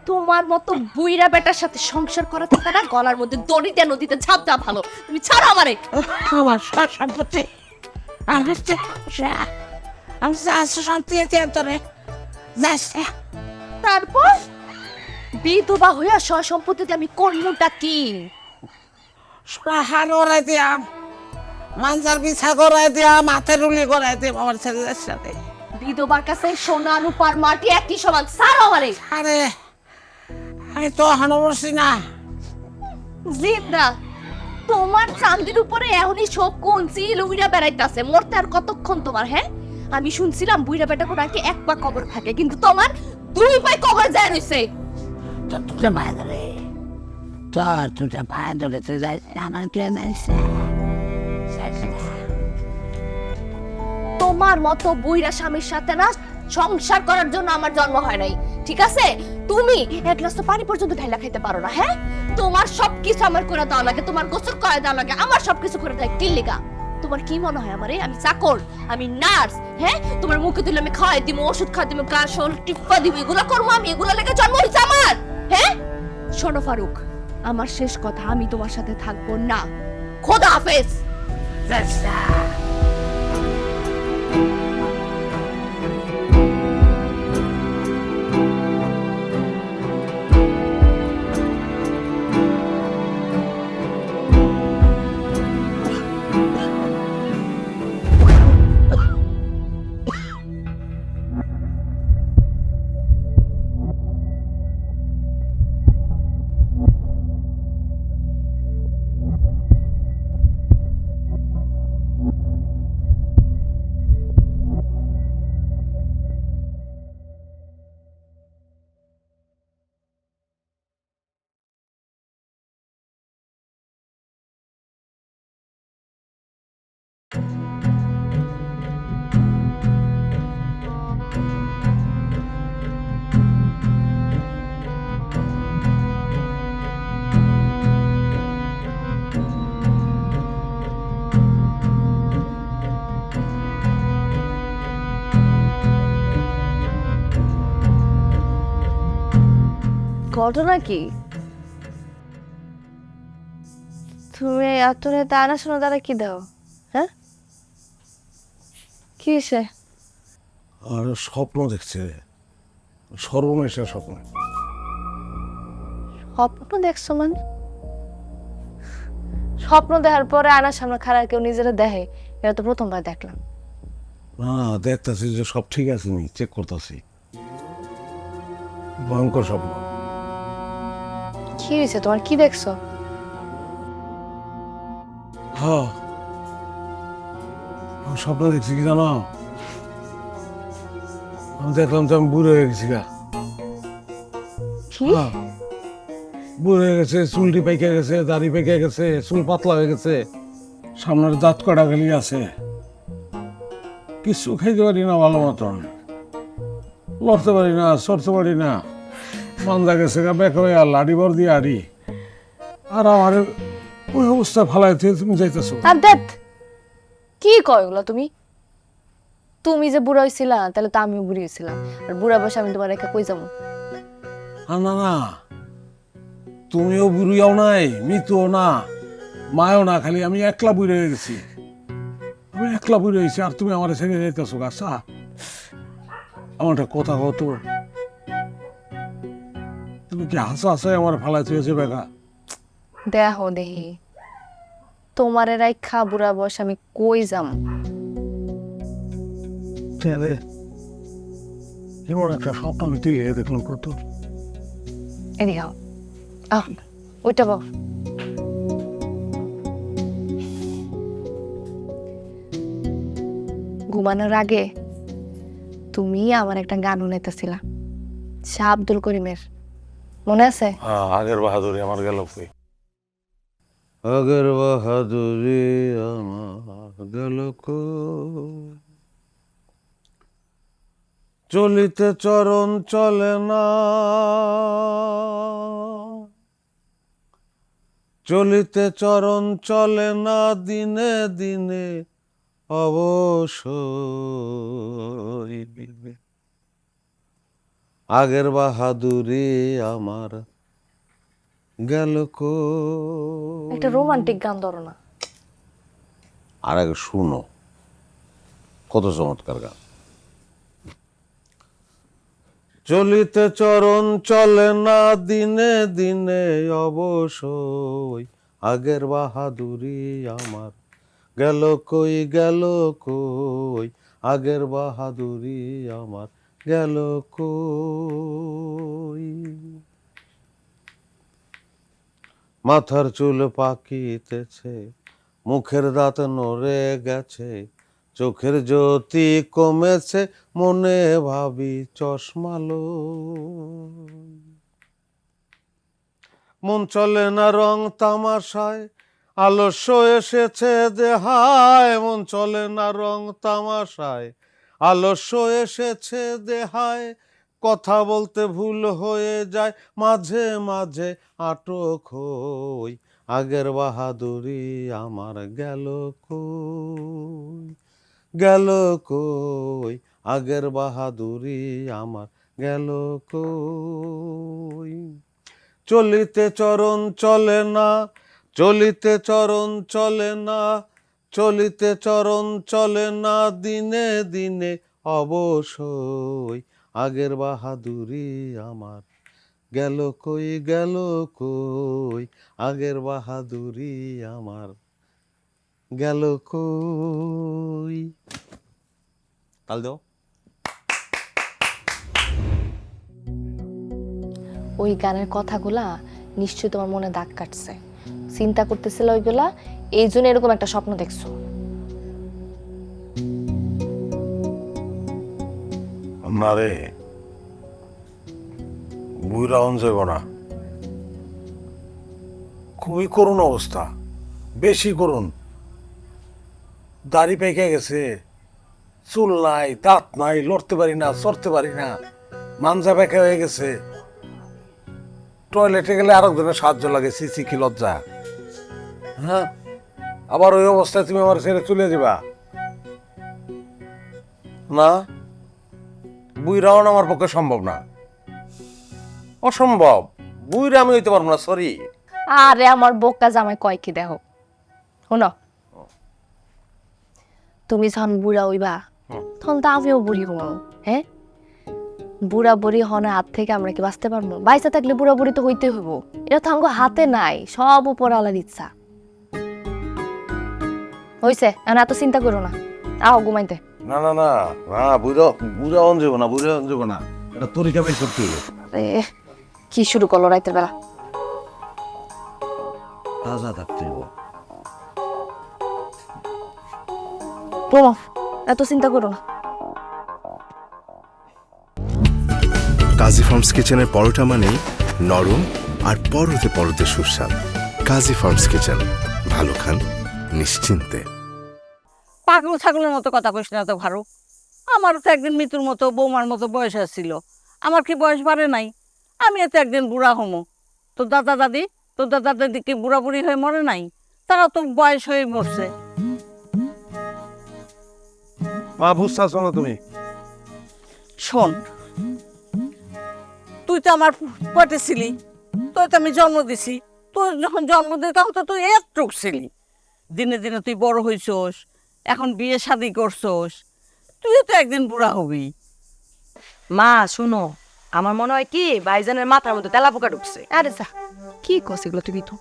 তোমার মতো বুইরা বেটার সাথে সংসার করা থেকে না গলার মধ্যে দড়িতে নদীতে ঝাঁপ দেওয়া ভালো। তুমি ছাড়ো আমারে। আমার সম্পত্তি আমার আমি শান্তি তোরে তারপর বিধবা হইয়া সয় সম্পত্তিতে আমি কর্মটা কি? হার ওরাই দিয়াম, মাঞ্জার বিছা করাই দিয়াম, মাথে রুলি করাই দিয়াম আমার ছেলেদের সাথে। বিধবার কাছে সোনা রূপার মাটি একই সমান। ছাড়ো আমারে। আরে আমি তো হানো বসি না। জিন্দা তোমার চান্দির উপরে এখনই সব কোন চিল উইরা বেড়াইতেছে। মরতে আর কতক্ষণ তোমার? হ্যাঁ, আমি শুনছিলাম বুইরা বেটা করে নাকি এক পা কবর থাকে, কিন্তু তোমার দুই পায়ে কবর যায় রইছে। তুই ভাই ধরে তুই ভাই ধরে তুই যাই আমার ট্রেন আইসে। তোমার মতো বুইরা স্বামীর সাথে না সংসার করার জন্য আমার জন্ম হয় নাই, ঠিক আছে? তুমি এক গ্লাস তো পানি পর্যন্ত ঢাইলা খাইতে পারো না। হ্যাঁ, তোমার সবকিছু আমার করে দেওয়া লাগে, তোমার গোসল করে দেওয়া লাগে, আমার সবকিছু করে দেয় টিল্লিকা। তোমার কি মনে হয় আমারে আমি চাকর, আমি নার্স? হ্যাঁ, তোমার মুখে দিলে আমি খাওয়াই দিব, ওষুধ খাওয়াই দিব, কাশল টিপ্পা দিব, এগুলো করবো আমি? এগুলো লেগে জন্ম হয়েছে আমার? হ্যাঁ, শোনো ফারুক, আমার শেষ কথা, আমি তোমার সাথে থাকবো না। খোদা হাফেজ। ঘটনা কি? তুমি এত রাতে আনা শোনা দ্বারা কি দাও? হ্যাঁ, কি হয়েছে? আর স্বপ্ন দেখছে, সর্বনেশা স্বপ্ন। স্বপ্ন দেখছো মানে? স্বপ্ন দেখার পরে আয়নার সামনে খারাপ কেউ নিজেরা দেখে, এটা তো প্রথমবার দেখলাম। না, দেখতেছি যে সব ঠিক আছে, নি চেক করতেছি। ভয়ঙ্কর স্বপ্ন। কি হয়েছে তোমার? কি দেখছো? হ্যাঁ, আমি স্বপ্ন দেখছি কি জানো? আমি দেখলাম যে আমি বুড়ো হয়ে গেছি গা। কি? হ্যাঁ, বুড়ো হয়ে গেছে, চুলটি পেকে গেছে, দাড়ি পেকে গেছে, চুল পাতলা হয়ে গেছে, সামনের দাঁত কটা গেলি আছে, কিছু খাইতে পারি না ভালো মতন, লড়তে পারি না, সরতে পারি না, মান্দা গেছে গা, বেকা হয়ে লাড়ি বর দিয়ে আড়ি। আর আমার ওই অবস্থা ফালাই থেকে তুমি যাইতেছো। কি কয় ওগুলো তুমি? তুমি যে বুড়া হয়েছিলা, তাহলে তো আমিও বুড়ি হয়েছিলাম, আর বুড়া বসে আমি তোমার একা কই যাবো? না না, তুমিও বুড়িয়াও নাই, মৃত্যুও না, মায়ও না, খালি আমি একলা বুড়ে হয়ে গেছি। আমি একলা বুড়ে হয়েছি, আর তুমি আমার ছেড়ে যাইতেছো গাছা। আমার একটা কথা কত, তুমি কি হাসা হাসায় আমার ফালাইতে হয়েছে বেকা? দেহ দেহি তোমারে রাইখা বুড়া বয়স আমি কই যাম? এমন একটা স্বপ্ন আমি তুই দেখলাম কত। এদিকে আও, ওইটা বাও। ঘুমানোর আগে তুমি আমার একটা গান শুনাইতেছিলা, শাহ আব্দুল করিমের, মনে আছে? আগের বাহাদুরি আমার গেল কই, আগের বাহাদুরি আমার গেল কই, চলিতে চরণ চলে না, চলিতে চরণ চলে না, দিনে দিনে অবশ্যই মিলবে। আগের বাহাদুরি আমার গেল একটা রোমান্টিক গান ধরো না। আর আগে শুনো, কত চমৎকার গান। চলিতে চরণ চলে না দিনে দিনে অবশ্যই, আগের বাহাদুরি আমার গেল কই গেল কই, আগের বাহাদুরি আমার গেল কই। মাথার চুল পাকিতেছে, মুখের দাঁত নড়ে গেছে, চোখের জ্যোতি কমেছে, মনে ভাবি চশমালো। মন চলে না রং তামাশায়, আলস্য এসেছে দেহায়। মন চলে না রং তামাশায়, আলস্য এসেছে দেহায়। কথা বলতে ভুল হয়ে যায়, মাঝে মাঝে আটক হই। আগের বাহাদুরি আমার গেল কই গেল কই, আগের বাহাদুরি আমার গেল কই। চলিতে চরণ চলে না, চলিতে চরণ চলে না, চলিতে চরণ চলে না দিনে দিনে অবশ্যই, আগের বাহাদুরি আমার গেল কই গেল কই, আগের বাহাদুরি আমার গেল কই। তাল দাও। ওই গানের কথাগুলা নিশ্চয়ই তোমার মনে দাগ কাটছে, চিন্তা করতেছিল ওইগুলা, এই জন্য এরকম একটা স্বপ্ন দেখছো। না রে, বুইরা অন যাব না। খুবই করুণ অবস্থা, বেশি করুণ। দাড়ি পেকে গেছে, চুল নাই, দাঁত নাই, লড়তে পারি না, চড়তে পারি না, মানজা পেকে হয়ে গেছে। টয়লেটে গেলে আরেকজনের সাহায্য লাগে, সিসি কি লজ্জা। হ্যাঁ, আবার ওই অবস্থায় তুমি আমার ছেড়ে চলে যাবা না? বুইরাও আমার পক্ষে সম্ভব না, অসম্ভব। বুইরা আমি হইতে পারবো না, সরি। আরে আমার বোকা জামাই কয় কি দেখো, শোনো, তুমি যখন বুড়া হইবা তখন তো আমিও বুড়ি হবো। হ্যাঁ, বুড়া বুড়ি হনের হাত থেকে আমরা কি বাঁচতে পারবো? বাইসা থাকলে বুড়া বুড়ি তো হইতে হইব, এটা তো আমার হাতে নাই, সব উপর আলার ইচ্ছা। হইছে, এখন এত চিন্তা করো না, আও ঘুমাইতে। না না না না, বুইরা বুইরা অন যাব না, বুইরা অন যাব না, এটা তরিকা বের করতে হবে। আরে কি শুরু করলো রাতের বেলা? তাজা থাকতে হবে। ঘুমাও, এত চিন্তা করো না। কাজী ফার্মস কিচেনের পরোটা মানেই নরম আর পরতে পরতে সুস্বাদ। কাজী ফার্মস কিচেন, ভালো খান নিশ্চিন্তে। পাগল ছাগলের মতো কথা কইস না তো ভারো। আমারও তো একদিন মৃত্যুর মতো বৌমার মতো বয়স আসছিল, আমার কি বয়স বাড়ে নাই? আমি তো একদিন বুড়া হমো। তোর দাদা দাদি, তোর দাদা দাদি কি বুড়া বুড়ি হয়ে মরে নাই? তারা তো বয়স হয়ে মরছে। মা, বুঝতেছ না তুমি? শোন, তুই তো আমার পেটে ছিলি, তোর তো আমি জন্ম দিছি। তোর যখন জন্ম দিই তখন তো তুই একটুক ছিলি। দিনে দিনে তুই বড় হইছস, এখন বিয়ে শাদি করছস, তুই তো একদিন বুড়া হবি। মা শুনো, আমার মনে হয় কি ভাইজানের মাথার মধ্যে তেলা পোকা ঢুকছে। আরে যা, কি কস এগুলো তুমি? তো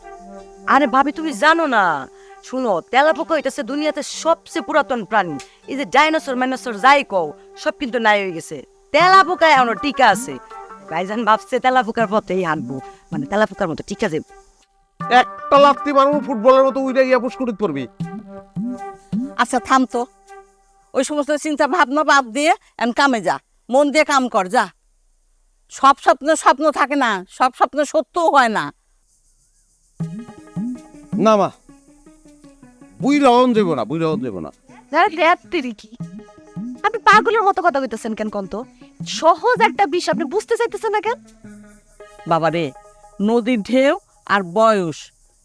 আরে ভাবি তুমি জানো না, শুনো, তেলা পোকা হইতেছে দুনিয়াতে সবচেয়ে পুরাতন প্রাণী। এই যে ডাইনোসর মাইনোসর যাই কও, সব কিন্তু নাই হয়ে গেছে। তেলা পোকা এখনো টিকা আছে। ভাইজান ভাবছে তেলা পোকার পথেই হাঁটবো, মানে তেলা পোকার মতো টিকা যাবে। একটা লাত্তি মারবো, ফুটবলের মতো উইরা গিয়া পুষ্কুরিত পড়বি। আচ্ছা থাম তো, ওই সমস্ত চিন্তা ভাবনা বাদ দিয়ে এখন কামে যা, মন দিয়ে কাম কর যা। সব স্বপ্ন স্বপ্ন থাকে না, সব স্বপ্ন সত্যও হয় না। না মা, বুইরা অন যাব না, বুইরা অন যাব না। রাত্রি কি আপনি পাগলের মতো কথা কইতেছেন কেন? কোন তো সহজ একটা বিষয় আপনি বুঝতে চাইতেছেন না কেন? বাবারে, নদীর ঢেউ আর বয়স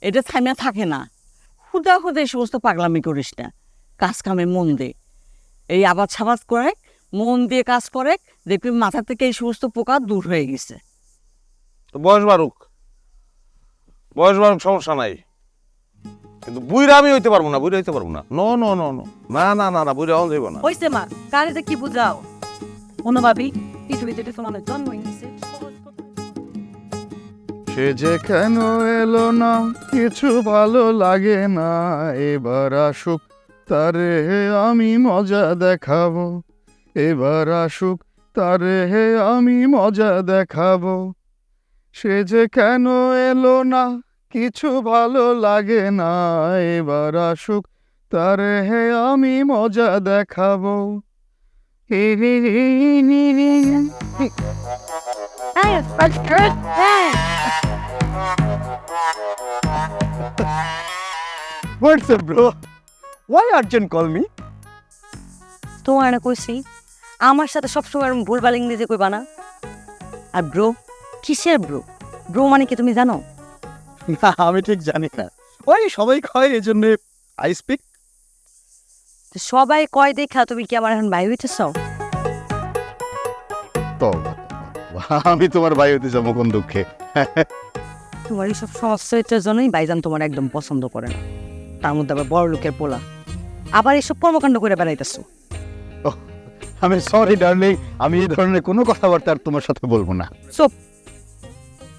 এটা থামিয়া থাকে না। হুদা হুদা এই সমস্ত পাগলামি করিস না। কাজ কামে মন দে, এই আবাদ সাবাদ করে মন দিয়ে কাজ করে, দেখবি মাথা থেকে এই সমস্ত পোকা দূর হয়ে গেছে। তো বয়স বাড়ুক সমস্যা নাই, কিন্তু বুইরা আমি হইতে পারবো না, বুইরা হইতে পারবো না। নো নো নো নো, না না না না, বুইরা হন যাইব না। হইছে মা, কারে যে কি বুঝাও? মনে ভাবি পৃথিবীতে তোমার জন্ম হয়েছে। সে যে কেন এলো না, কিছু ভালো লাগে না, এবার আসুক তারে আমি মজা দেখাবো, এবার আসুক তারে আমি মজা দেখাবো। সে যে কেন এলো না, কিছু ভালো লাগে না, এবার আসুক তারে আমি মজা দেখাবো। What's up, bro? Why urgent call me? তোমার না কইছি আমার সাথে সবসময় এরকম ভুলভাল ইংরেজি কইবা না। আর ব্রো, কিসের ব্রো? ব্রো মানে কি তুমি জানো? না, আমি ঠিক জানি না। ওই সবাই কয়, এই জন্য আই স্পিক। তো সবাই কয় দেখা তুমি কি আমার এখন ভাই হইতেছ? তো আমি তোমার ভাই হতে যাবো কোন দুঃখে? তোমার এইসব সহস্রের জন্যই ভাইজান তোমার একদম পছন্দ করে না। তার মধ্যে আবার বড় লোকের পোলা, আবার এইসব কর্মকাণ্ড করে বেড়াইতেছো। আমি সরি ডার্লিং, আমি এই ধরনের কোনো কথাবার্তা আর তোমার সাথে বলবো না। চুপ,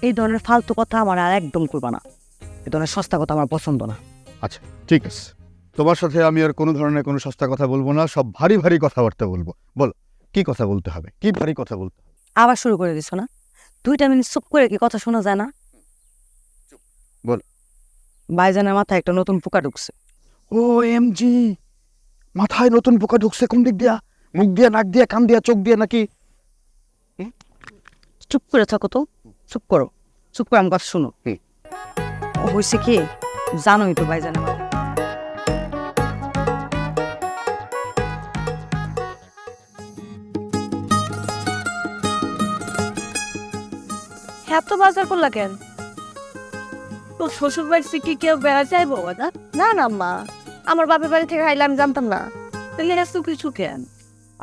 এই ধরনের ফালতু কথা আমার আর একদম করবা না। এই ধরনের সস্তা কথা আমার পছন্দ না। আচ্ছা ঠিক আছে, তোমার সাথে আমি আর কোনো ধরনের কোনো সস্তা কথা বলবো না, সব ভারী ভারী কথাবার্তা বলবো। বলো কি কথা বলতে হবে, কি ভারী কথা বলতে হবে? আবার শুরু করে দিছো না? 2টা মিনিট চুপ করে কি কথা শোনা যায় না? বল। ভাইজানের মাথায় একটা নতুন পোকা ঢুকছে। ও এমজি, মাথায় নতুন পোকা ঢুকছে? কোন দিক দিয়া? মুখ দিয়া, নাক দিয়া, কান দিয়া, চোখ দিয়া নাকি? চুপ করে থাকো তো, চুপ করো, চুপ করে আমার কথা শুনো। হয়েছে কি জানোই তো ভাইজানের মাথায়। এত বাজার করলা কেন? তোর শ্বশুর বাড়ি থেকে কেউ বেড়া যাইবো না? না না মা, আমার বাপের বাড়ি থেকে খাইলে আমি জানতাম না। তাহলে এত কিছু কেন?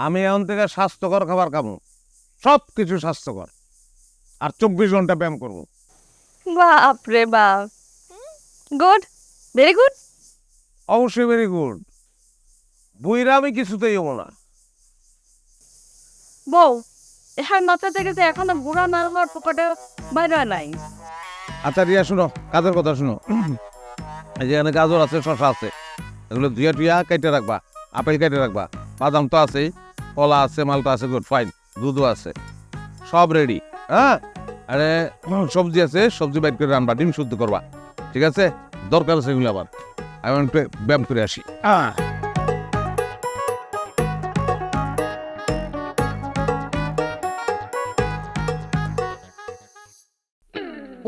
আমি এখন থেকে স্বাস্থ্যকর খাবার খাবো, সব কিছু স্বাস্থ্যকর, আর 24 ঘন্টা ব্যায়াম করবো। বাপ রে বাপ, গুড, ভেরি গুড। অবশ্যই ভেরি গুড। বুইরা আমি কিছুতেই হবো না। বউ, হ্যাঁ মাথা থেকে যে এখনো বুড়া না হওয়ার পোকাটা বাইরে নাই। আচ্ছা রিয়া শুনো, কাজের কথা শুনো। এই যেখানে গাজর আছে, শশা আছে, এগুলো ধুয়া টুয়া কেটে রাখবা, আপেল কেটে রাখবা, বাদাম তো আছেই, কলা আছে, মালটা আছে, গুড ফাইন, দুধও আছে, সব রেডি। হ্যাঁ, আরে সবজি আছে, সবজি বাইট করে রান্না, ডিম শুদ্ধ করবা, ঠিক আছে? দরকার আছে এগুলো আবার। আমি একটু ব্যায়াম করে আসি।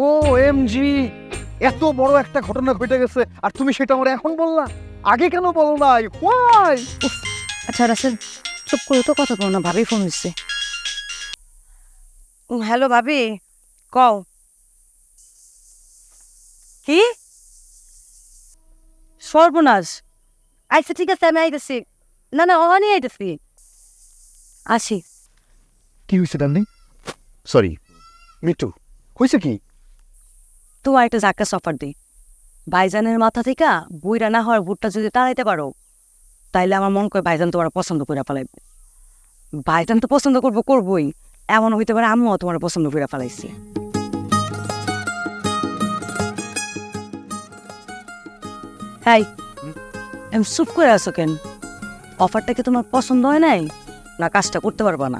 ও এমজি, এত বড় একটা ঘটনা ঘটে গেছে আর তুমি সেটা আমার এখন বললা? আগে কেন বলো নাই? Why? আচ্ছা রাসেল, চুপ করে তো কথা বলো না, ভাবি ফোন হচ্ছে। হ্যালো ভাবি, কও। কি সর্বনাশ! আচ্ছা ঠিক আছে, আমি আইতেছি। না না, অহনি আইতেছি, আসি। কি হয়েছে ডার্লিং? সরি মিটু, হয়েছে কি? তোমার একটা জাক্কা অফার দিই। ভাইজানের মাথা থেকে বুইরা না হওয়ার ভুটটা যদি তাড়াইতে পারো, তাইলে আমার মন করে ভাইজান তোমার পছন্দ করে ফেলাইবে। ভাইজান তো পছন্দ করবোই, এমন হইতে পারে আমিও তোমার পছন্দ করে ফেলাইছি। হাই, আমি চুপ করে আছো কেন? অফারটা কি তোমার পছন্দ হয় নাই, না কাজটা করতে পারবা না?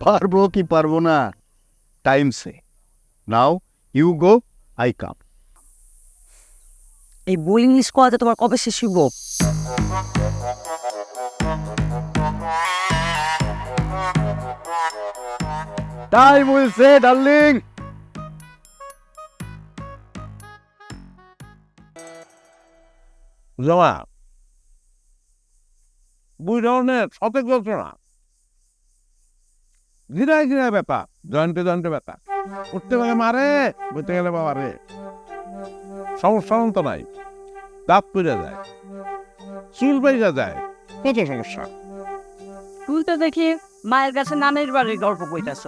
পারবো কি পারবো না, টাইম সে। Now you go, I come. এই বই ইংলিশ করাতে তোমার কবে শেষ হইব? Time will say darling. জমা বুইরা অনেক সতেজ চলছে না, গিরায় গিরায় ব্যথা, জয়েন্টে জয়েন্টে ব্যথা, উঠতে গেলে মারে, বইতে গেলে বাবা রে, সমস্যা তো নাই, দাঁত পড়ে যায়। চুল পাইকা যায়। পেটে সমস্যা। তুই তো দেখি মায়ের কাছে নানের বাড়ির গল্প কইতাছ।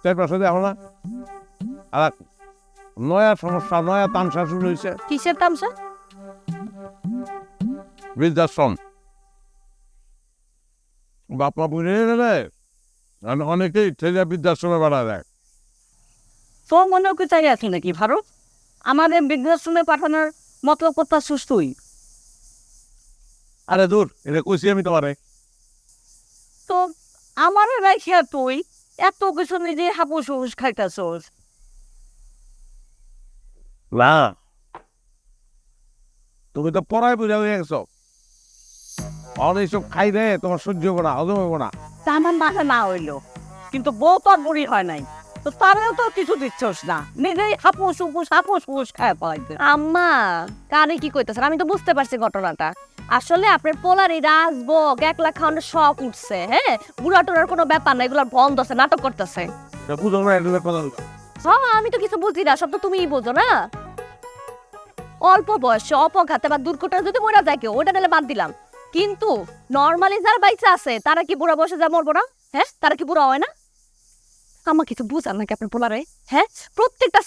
তার পাশে দেখো না আর এক নয়া সমস্যা, নয়া তামসা শুরু হয়েছে। কিসের তামসা? বৃদ্ধাশ্রম। বাপমা বুঝে গেলে অনেকেই ছেলে বৃদ্ধাশ্রমে বাড়া দেয়। তোর মনে কি চাই আছে নাকি ভারত? আমাদের বৃদ্ধাশ্রমে পাঠানোর মতলব কথা সুস্থই। আরে দূর, এটা কইছি আমি তোমারে। তো আমার রাখিয়া তুই এত কিছু নিজে হাপুস হুস খাইতাছস। না, তুমি তো পড়ায় বুঝা হয়ে গেছো। অনেক সব খাই রে, তোমার সহ্য হবো না, হজম হবো না। তা আমার মাথা না হইলো, কিন্তু বউ তো আর বুড়ি হয় নাই, তো তারেও তো কিছু দিচ্ছস না, নিজেই হাপুস হুপুস খায় পাইতে। আম্মা কারে কি কইতাছেন? আমি তো বুঝতে পারছি ঘটনাটা। আসলে আপনার পোলার এই রাজভোগ 1 লাখ খাওয়ানোর শখ উঠছে। হ্যাঁ, বুড়া টোড়ার কোনো ব্যাপার না, এগুলো বন্ধ আছে, নাটক করতেছে। এটা বুঝো না, এটা কথা বলবো। হ্যাঁ, আমি তো কিছু বুঝি না, সব তো তুমিই বোঝো না। অল্প বয়সে অপঘাতে বা দুর্ঘটনা যদি মরে যায় কেউ, ওটা নিলে বাদ দিলাম, কিন্তু নর্মালি যারা বাইচা আছে তারা কি বুড়া বয়সে যা মরবো না? হ্যাঁ, তারা কি বুড়া হয় না? আমার কিছু বুঝার নাকি আপনার পোলারে? হ্যাঁ, প্রত্যেকটা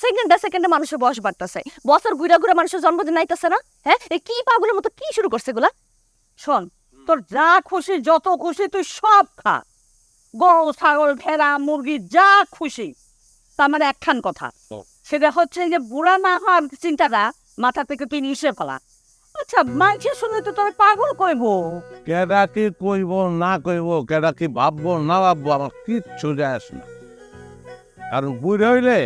সেকেন্ডে মানুষের বয়স বাড়তেছে, বছর ঘুরা ঘুরা মানুষের জন্মদিন আইতেছে না? হ্যাঁ, এই কি পাগলের মতো কি শুরু করছে এগুলা? শোন, তোর যা খুশি যত খুশি তুই সব খা, গরু ছাগল ভেড়া মুরগি যা খুশি। তার মানে একখান কথা, সেটা হচ্ছে যে বুড়া না হওয়ার চিন্তাটা মাথা থেকে তুই নিষে ফেলা। আচ্ছা, মানুষের শুনে তো তোর পাগল কইব। কেডা কি কইব না কইব, কেডা কি ভাববো না ভাববো, আমার কিচ্ছু যায় আসে না। কারণ বুড়ে হইলে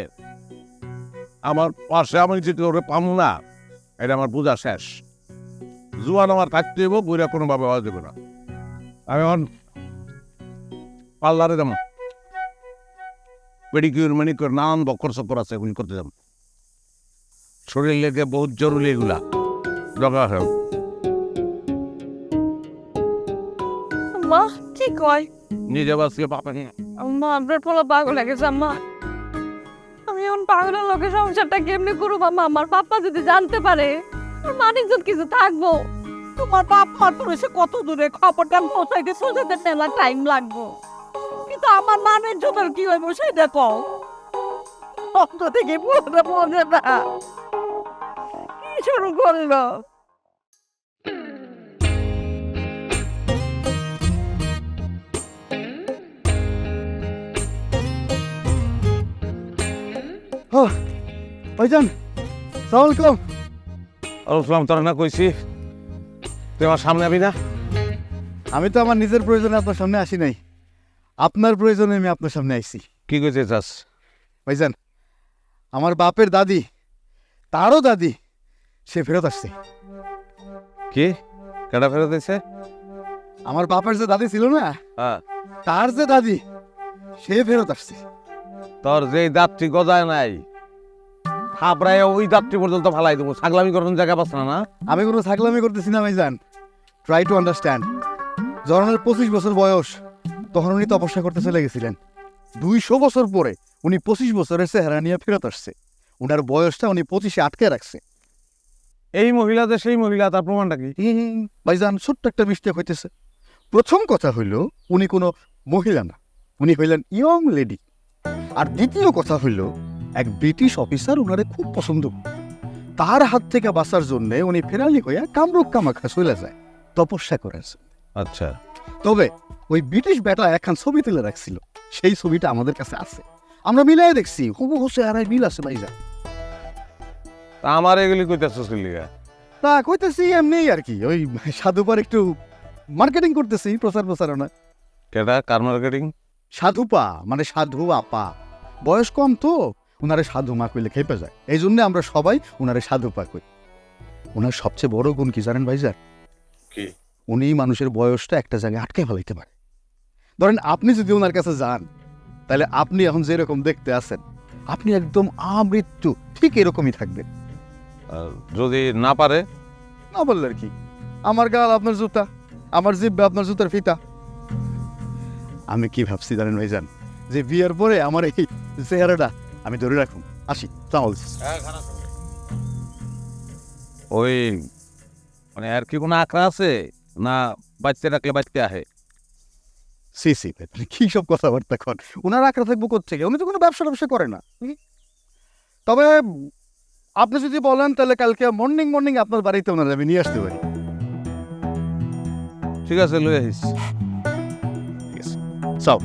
আমার পাশে আমি যদি ওরে পামু না, এটা আমার বোঝা শেষ। জুয়ান আমার থাকতে হইব, বুড়া কোনোভাবে হওয়া যাবে না। আমি এখন পার্লারে যাবো, পেডিকিউর ম্যানিকিউর নানান বকর চক্কর আছে, এগুলি করতে যাবো। শরীর লেগে বহুত জরুরি এগুলা, দরকার হয়। মা কি কয়? নিজে বাঁচিয়ে পাপে নিয়ে আম্মা, আপনার পোলা পাগল লেগেছে আম্মা। আমি এখন পাগলের লোকের সংসারটা কেমনি করবো আম্মা? আমার পাপ্পা যদি জানতে পারে, আমার মানিকজন কিছু থাকবো। তোমার বাপ-মা তো এসে কত দূরে, খবরটা পৌঁছাইতে সোজাতে মেলা টাইম লাগবো, কিন্তু আমার মানের জন্য কি হইব সেটা কও। অন্ত থেকে পুরোটা বোঝে না, কি শুরু করলো? ভাইজান, সালাম আলাইকুম। আলোচলাম তোর না কইছি, তুই আমার সামনে আবি না। আমি তো আমার নিজের প্রয়োজনে আপনার সামনে আসি নাই, আপনার প্রয়োজনে আমি আপনার সামনে আইছি। কি কইতে চাস? ভাইজান, আমার বাপের দাদি, তারও দাদি, সে ফেরত আসছে। কি কেডা ফেরত দিছে? আমার বাপের যে দাদি ছিল না, হ্যাঁ, তার যে দাদি, সে ফেরত আসছে। তোর যেই দাঁতটি গজায় নাই, হাবড়ায় ওই দাঁতটি পর্যন্ত ফালাই দেবো। ছাগলামি করার জায়গা পাস না। আমি কোনো ছাগলামি করতেছি না ভাইজান, ট্রাই টু আন্ডারস্ট্যান্ড। জরনের 25 বছর বয়স, তখন উনি তপস্যা করতে চলে গেছিলেন। 200 বছর পরে উনি 25 বছরের চেহারা নিয়ে ফেরত আসছে। উনার বয়সটা উনি 25-এ আটকে রাখছে। এই মহিলা যে সেই মহিলা, তার প্রমাণটা কি? ভাইজান, ছোট্ট একটা মিস্টেক হইতেছে। প্রথম কথা হইল, উনি কোনো মহিলা না, উনি হইলেন ইয়ং লেডি। আর দ্বিতীয় কথা হইল, এক ব্রিটিশ অফিসার উনারে খুব পছন্দ, তার হাত থেকে বাঁচার জন্য উনি ফেরালি হইয়া কামরূপ কামাখ্যা চলে যায় তপস্যা করেছে। আচ্ছা, তবে ওই ব্রিটিশ বেটা একখান ছবি তুলে রাখছিল, সেই ছবিটা আমাদের কাছে আছে, আমরা মিলাই দেখছি, হুবহু চেহারায় মিল আছে ভাইজান। তা আমার এগুলি কইতেছিস লিগা? তা কইতেছি এমনি আর কি, ওই সাধুপার একটু মার্কেটিং করতেছি, প্রচার প্রচারণা। কেডা কার মার্কেটিং? সাধুপা মানে সাধু আপা, বয়স কম তো, উনারে সাধু মা কইলে খেপে যায়, এই জন্য আমরা সবাই উনারে সাধুপা কই। উনার সবচেয়ে বড় গুণ কি জানেন ভাইজান? কি? উনি মানুষের বয়সটা একটা জায়গায় আটকে ফেলাইতে পারে। ধরেন আপনি যদি ওনার কাছে যান, তাহলে আপনি এখন যেরকম দেখতে আছেন, আপনি একদম আমৃত্যু ঠিক এরকমই থাকবেন। যদি না পারে? না বললে আর কি, আমার গাল আপনার জুতা, আমার জিব্বা আপনার জুতার ফিতা। আমি কি ভাবছি জানেন ভাইজান, যে বিয়ের পরে আমার এই চেহারাটা আমি ধরে রাখুন। আসি, তাহলে ওই মানে আর কি কোনো আঁকড়া আছে না বাচ্চা রাখলে বাচ্চা আহে? সি সি ভাই, আপনি কি সব কথাবার্তা কন? ওনার আঁকড়া থাকবো কোথেকে? উনি তো কোনো ব্যবসা করে না। তবে আপনি যদি বলেন তাহলে কালকে মর্নিং আপনার বাড়িতে ওনার আমি নিয়ে আসতে পারি। ঠিক আছে, লই আহিস। সব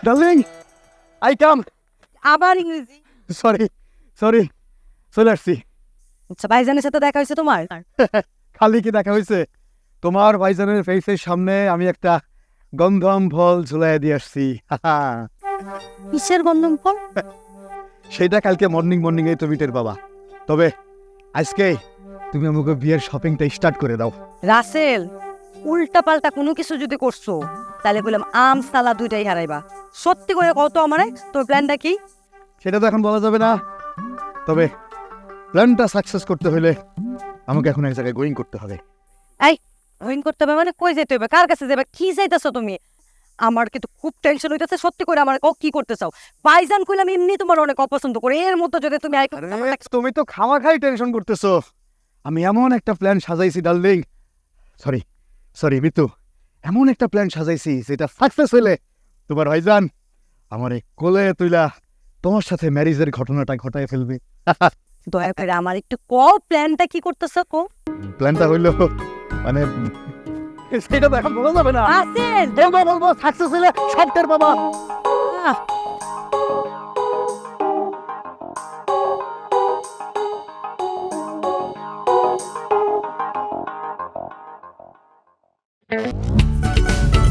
ডার্লিং, আই কাম। আবার ইংরেজি? সরি চলে আসছি। আচ্ছা, ভাইজানের সাথে দেখা হয়েছে তোমার? খালি কি দেখা হয়েছে? তোমার ভাইজানের ফেসের সামনে আমি একটা গন্ধম ফল ঝুলাই দিয়ে আসছি। কিসের গন্ধম ফল? সেটা কালকে মর্নিং এই তুমি টের পাবা। তবে আজকে তুমি আমাকে বিয়ের শপিংটা স্টার্ট করে দাও। রাসেল, উল্টা পাল্টা কোনো কিছু যদি করছো তাহলে বললাম আম সালা দুইটাই হারাইবা। সত্যি করে কত আমারে তোর প্ল্যানটা কি? সেটা তো এখন বলা যাবে না। তবে প্ল্যানটা সাকসেস করতে হলে আমাকে এখন এক জায়গায় গোয়িং করতে হবে। এই রইন করতে হবে মানে কই যেতে হবে? কার কাছে যাবে? কি চাইতেছো তুমি? আমার কিন্তু খুব টেনশন হইতেছে। সত্যি করে আমার কি করতে চাও? ভাইজান কইলাম এমনি তোমার অনেক অপছন্দ করে, এর মধ্যে যদি তুমি তুমি তো খামাখাই টেনশন করতেছো। আমি এমন একটা প্ল্যান সাজাইছি ডার্লিং, সরি মিতু, এমন একটা প্ল্যান সাজাইছি যেটা সাকসেস হইলে তোমার ভাইজান আমার এই কোলে তুইলা তোমার সাথে ম্যারেজের ঘটনাটা ঘটায় ফেলবে। দয়া করে আমার একটু কও প্ল্যানটা কি করতেছ কো? প্ল্যানটা হইলো মানে সেটা তো এখন বলা যাবে না। রাসেল, বলবো সাকসেস হলে সবটার বাবা। আহ,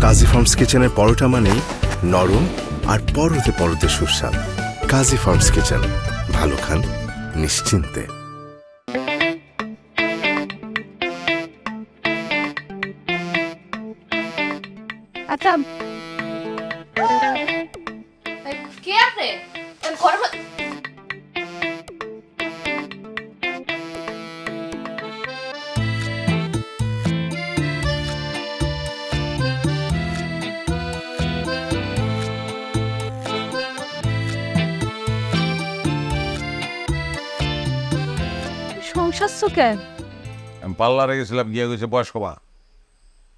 কাজী ফার্মস কিচেনের পরোটা মানেই নরম আর পরতে পরতে সুস্বাদ। কাজী ফার্মস কিচেন, ভালো খান নিশ্চিন্তে। আচ্ছা, কে আপনি? ঘরে সংসার কেন? আমি পার্লারে গেছিলাম, গিয়ে গেছে বয়স কমা,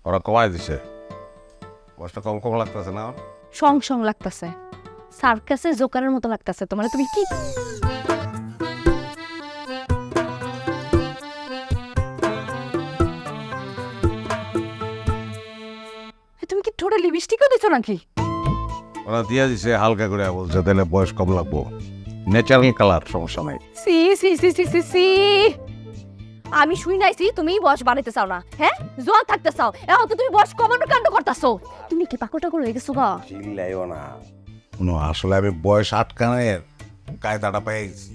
ওরা কমাই দিছে। বয়সটা কম লাগতেছে না? সং লাগতেছে, সার্কাসে জোকারের মতো লাগতেছে তোমার। তুমি কি তুমি কি ঠোঁটে লিপস্টিকও দিছো নাকি? ওরা দিয়ে দিছে হালকা করে, বলছে তাহলে বয়স কম লাগবো, ন্যাচারাল কালার, সমস্যা নাই। সি সি সি সি সি সি আমি শুই নাইছি তুমি বয়স বাড়াইতে চাও না, হ্যাঁ? জোয়ান থাকতে চাও, এখন তো তুমি বয়স কমানোর কাণ্ড করতেছো। তুমি কি পাকল টাকল হয়ে গেছো গা? চিল্লাইও না। আসলে আমি বয়স আটকানের কায়দাটা পেয়ে গেছি।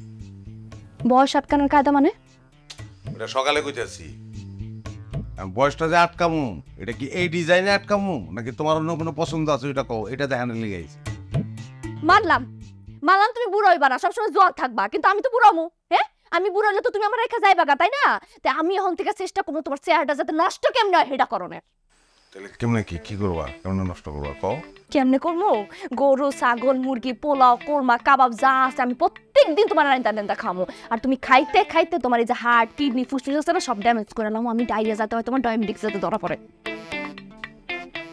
বয়স আটকানোর কায়দা মানে? এটা সকালে কইতেছি। বয়সটা যে আটকামু, এটা কি এই ডিজাইনে আটকামু নাকি তোমার অন্য কোনো পছন্দ আছে এটা কও, এটা দেখানো লেগে গেছে। মানলাম তুমি বুড়ো হইবা না, সবসময় জোয়ান থাকবা, কিন্তু আমি তো বুড়ামু। হ্যাঁ, আমি বুড়ো হলে তো তুমি আমার রেখা যাইবা গা, তাই না? তাই আমি এখন থেকে চেষ্টা করবো তোমার চেহারাটা যাতে নষ্ট কেমনে হয় সেটা করণের। তাহলে কেমনে কি করবা, কেমনে নষ্ট করবা কও? কেমনে করবো? গরু, ছাগল, মুরগি, পোলাও, কোরমা, কাবাব যা আছে আমি প্রত্যেকদিন তোমার রান্না খামো। আর তুমি খাইতে খাইতে তোমার এই যে হার্ট, কিডনি, ফুসফুস আছে না, সব ড্যামেজ করে নাও। আমি ডায়রিয়া যাতে হয়, তোমার ডায়াবেটিস যাতে ধরা পড়ে।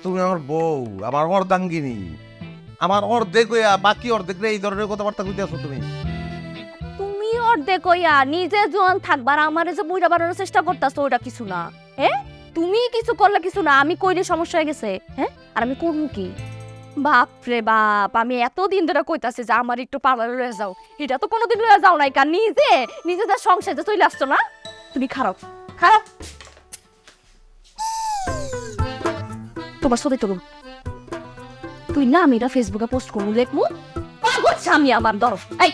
তুমি আমার বউ, আমার অর্ধাঙ্গিনী, আমার অর্ধেক হইয়া বাকি অর্ধেক এই ধরনের কথাবার্তা কইতেছো তুমি। তুমি অর্ধেক কইয়া নিজে জোয়ান থাকবার আমারে যে বুইড়া বানানোর চেষ্টা করতেছো, ওটা কিছু না। হ্যাঁ, তুমি কিছু করলে কিছু না, আমি কইলে সমস্যা হয়ে গেছে। হ্যাঁ, আর আমি করবো কি? বাপ রে বাপ, আমি এতদিন ধরে কইতাছি যে আমার একটু পার্লারে লয়ে যাও, এটা তো কোনোদিন লয়ে যাও নাই। কারণ নিজেদের সংসারে চলে আসছো না তুমি। খারাপ তোমার সাথে চলুন। তুই না আমি এটা ফেসবুকে পোস্ট করবো, দেখবো পাগল আমি আমার ধরো। এই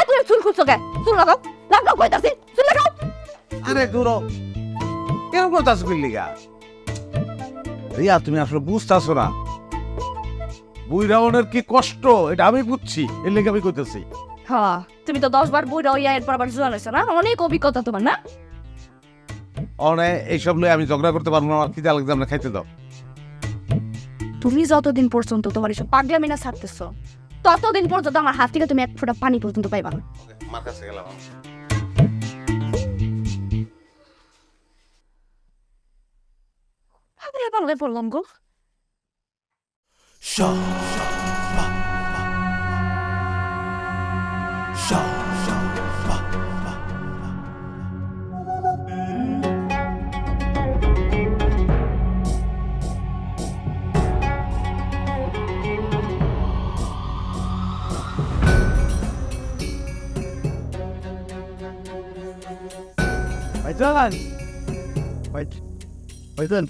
তুমি চুল খুঁজছো কে? চুল লাগাও কইতাছি, চুল লাগাও। আরে দূরো, কেন করতাছ বিল্লিগা? রিয়া, তুমি আসলে বুঝতাছো না বুইরাওনের কি কষ্ট, এটা আমি বুঝছি, এর লেগে আমি কইতেছি। হ্যাঁ, তুমি তো 10 বার বইরা হইয়া এরপর আবার জোয়ান হইছো না? অনেক অভিজ্ঞতা তোমার না? এইসব লয়ে আমি ঝগড়া করতে পারবো না, আমার খিদা লাগছে, আমরা খাইতে দাও। তুমি যতদিন পর্যন্ত তোমার এসব পাগলামি না ছাড়তেছো, ততদিন পর্যন্ত আমার হাত থেকে তুমি এক ফোঁটা পানি পর্যন্ত পাইবা না। মার কাছে গেলাম। পাগলে পাগলে পড়লাম গো। ভাইজান ভাইজান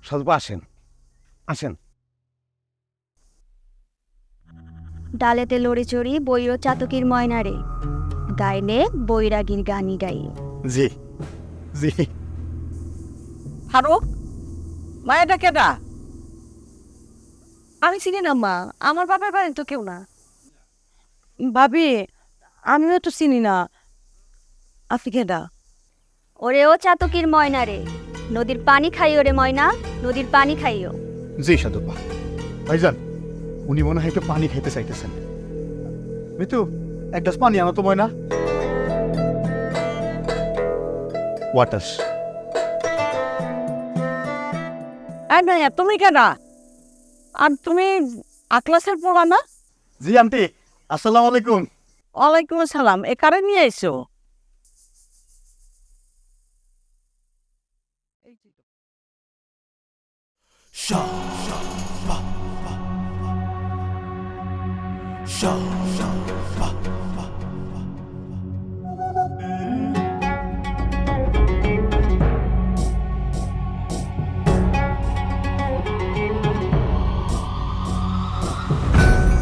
সাধুবা আসেন, আসেন। ডালেতে লড়ে চড়ি বইর চাতকির ময়নারে, গাইলে বৈরাগীর গানি গাই। জি জি ফারুক, মায়াটা কেডা? আমি চিনি না মা, আমার বাবার বাড়ি তো কেউ না। ভাবি আমিও তো চিনি না, আপনি কেডা? ওরে ও চাতকির ময়নারে, নদীর পানি খাইও রে ময়না, নদীর পানি খাইও। জি সাধুপা। ভাইজান উনি মনে হয় একটু পানি খেতে চাইতেছেন। মিতু এক গ্লাস পানি আনো তো ময়না। ওয়াটার। এই মাইয়া, তুমি কেডা? আর তুমি আক্লাসের পড়া না? জি আন্টি, আসসালামু আলাইকুম। ওয়ালাইকুম আসসালাম। এ কারে নিয়ে আইছো?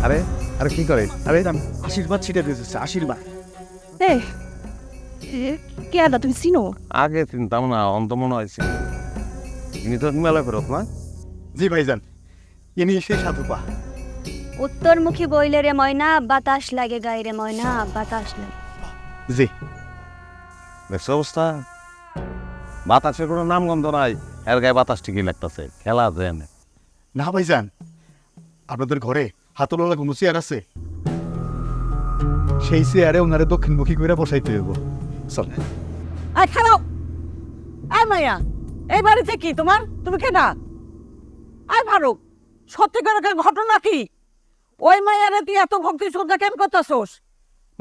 আরে আরে কি করে? আরে আশীর্বাদ ছিটে দিয়েছে, আশীর্বাদ। কে আদা তুমি চিনো? আগে চিনতাম না, অন্ত মনে হয়েছে ইনি তো মেলা ফেরত না। জি ভাইজান, ইনি সেই সাধুপা। উত্তরমুখী বইলে রে ময়না, বাতাস লাগে গায়ে রে ময়না, বাতাস লাগে। জি দেখছো অবস্থা, বাতাসের কোনো নাম গন্ধ নাই, এর গায়ে বাতাস ঠিকই লাগতেছে। খেলা আছে এনে। না ভাইজান, আপনাদের ঘরে হাতলওয়ালা কোনো চেয়ার আছে? সেই চেয়ারে ওনারে দক্ষিণমুখী করে বসাইতে হইব। চলেন। আই খারাপ। এই মাইয়া, এই বাড়িতে কি তোমার? তুমি কেডা? আই ফারুক, সত্যিকারের ঘটনা কি? ওই মাইয়ারে তুই এত ভক্তি শ্রদ্ধা কেন করতেছোস?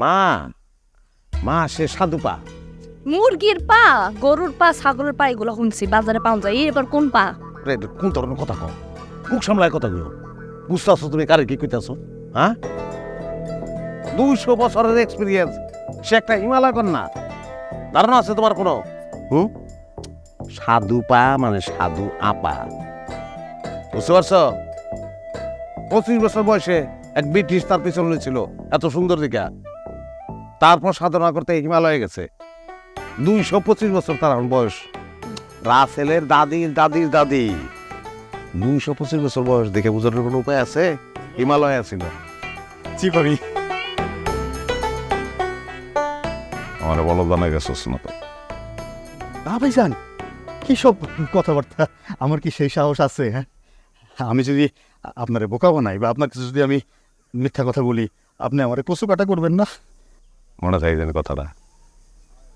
মা মা সে সাধুপা। মুরগির পা, গরুর পা, ছাগলের পা এগুলো শুনছি বাজারে পাওয়া যায়। এবার কোন পা? কোন ধরনের কথা কও? মুখ সামলায় কথা কও। বুঝতেছো তুমি কারে কি কইতাছো? হ্যাঁ, 200 বছরের এক্সপিরিয়েন্স, সে একটা হিমালয় কন্যা। ধারণা আছে তোমার কোনো? সাধু পা মানে সাধু আপা, বুঝতে পারছো? 25 বছর বয়সে এক ব্রিটিশ তার পিছনে ছিল, এত সুন্দর দিকা। তারপর সাধনা করতে হিমালয়ে গেছে। 225 বছর তার এখন বয়স। রাসেলের দাদির দাদির দাদি 225 বছর বয়স দেখে বোঝানোর কোনো উপায় আছে? হিমালয়ে ছিল। জি ভাবি। আমার বলো জানা গেছিস না তো? না ভাইজান, কি সব কথাবার্তা? আমার কি সেই সাহস আছে? হ্যাঁ, আমি যদি আপনারে বোকা বানাই বা আপনার কাছে যদি আমি মিথ্যা কথা বলি, আপনি আমারে কচু কাটা করবেন না? মনে চাই জানি কথাটা।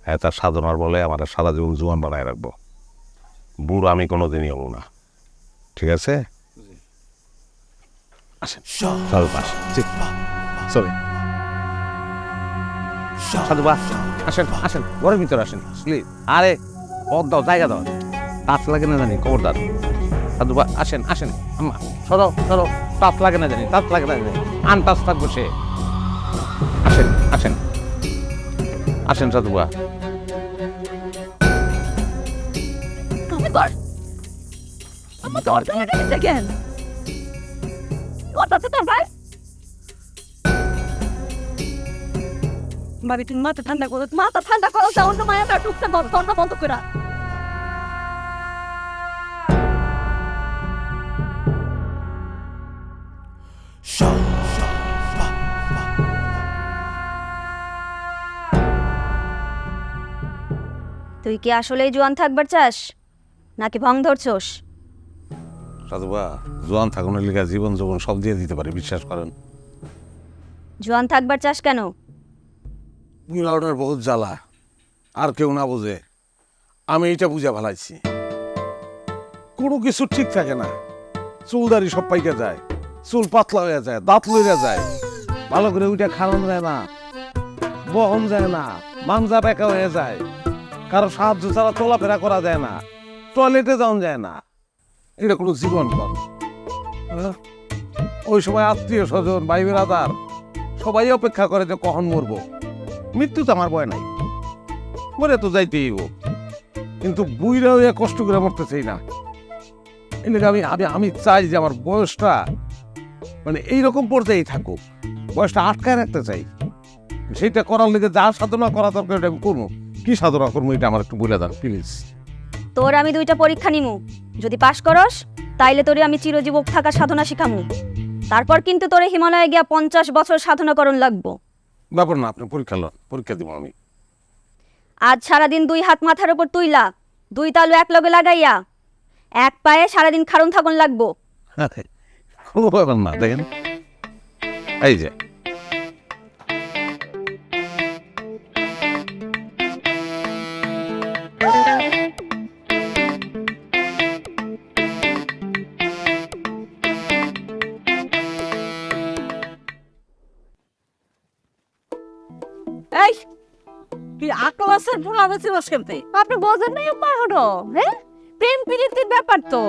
হ্যাঁ, তার সাধনার বলে আমার সারা জীবন জোয়ান বানায় রাখবো। বুড়ো আমি কোনোদিনই হবো না, ঠিক আছে? আসেন সাধু পাশ। সরি সাধু পাশ, আসেন আসেন, ঘরের ভিতরে আসেন। প্লিজ। আরে পথ দাও, জায়গা দাও, টাচ লাগে না জানি, খবরদার। সাধু বা আসেন আসেন। আম্মা সরো সরো, টাচ লাগে না জানি, টাচ লাগে না জানি, আনটাচ থাকবো সে। আসেন আসেন আসেন সাধু বা। আমার দরজা লাগাই দেখেন। সাহস আছে তোর ভাই? ভাবি তুমি মাথা ঠান্ডা করো, মাথা ঠান্ডা করো, যা অন্য মায়াটা ঢুকতে বন্ধ করে। তুই কি আসলেই জোয়ান থাকবার চাস নাকি ভং ধরছস? সাধুবা জোয়ান থাকুনের লিগা জীবন যৌবন সব দিয়ে দিতে পারে, বিশ্বাস করেন। জোয়ান থাকবার চাস কেন? মিলাওটার বহুত জ্বালা, আর কেউ না বোঝে, আমি এটা বুঝা ভালাইছি। কোনো কিছু ঠিক থাকে না, চুলদারি সব পাইকা যায়, চুল পাতলা হয়ে যায়, দাঁত লইয়া যায়, ভালো করে ওইটা খাওয়ানো যায় না, বহন যায় না, মানজা বেঁকা হয়ে যায়, কারো সাহায্য ছাড়া চলাফেরা করা যায় না, টয়লেটে যাওয়া যায় না। এটা কোনো জীবন কর। ওই সময় আত্মীয় স্বজন ভাই বেড়াদার সবাই অপেক্ষা করে যে কখন মরবো। মৃত্যু তো আমার ভয় নাই, মরে তো যাইতেই হইব, কিন্তু বুইরা হইয়া কষ্ট করে মরতে চাই না। এদিকে আমি আমি আমি চাই যে আমার বয়সটা মানে এইরকম পর্যায়ে থাকুক, বয়সটা আটকায় রাখতে চাই। সেইটা করার লেগে যা সাধনা করা দরকার এটা আমি করবো। কি সাধনা করবো এটা আমার একটু বলে দেন প্লিজ। তোর আমি 2টা পরীক্ষা নিমু, যদি পাশ করস তাইলে তোরে আমি চিরজীবক থাকা সাধনা শিখামু। তারপর কিন্তু তোরে হিমালয়ে গিয়া 50 বছর সাধনা করণ লাগবো। ব্যাপার না, আপনি পরীক্ষা লন, পরীক্ষা দিব আমি। আজ সারাদিন 2 হাত মাথার উপর তুইলা 2 তালু এক লগে লাগাইয়া 1 পায়ে সারাদিন খাড়ন থাকুন লাগবো। কোনো ব্যাপার না, দেখেন এই যে এই তুই আকল আছে ভুলা বেশি বসেতে আপনি বোঝেন নাই মা হলো। হ্যাঁ, প্রেম প্রীতির ব্যাপার তো।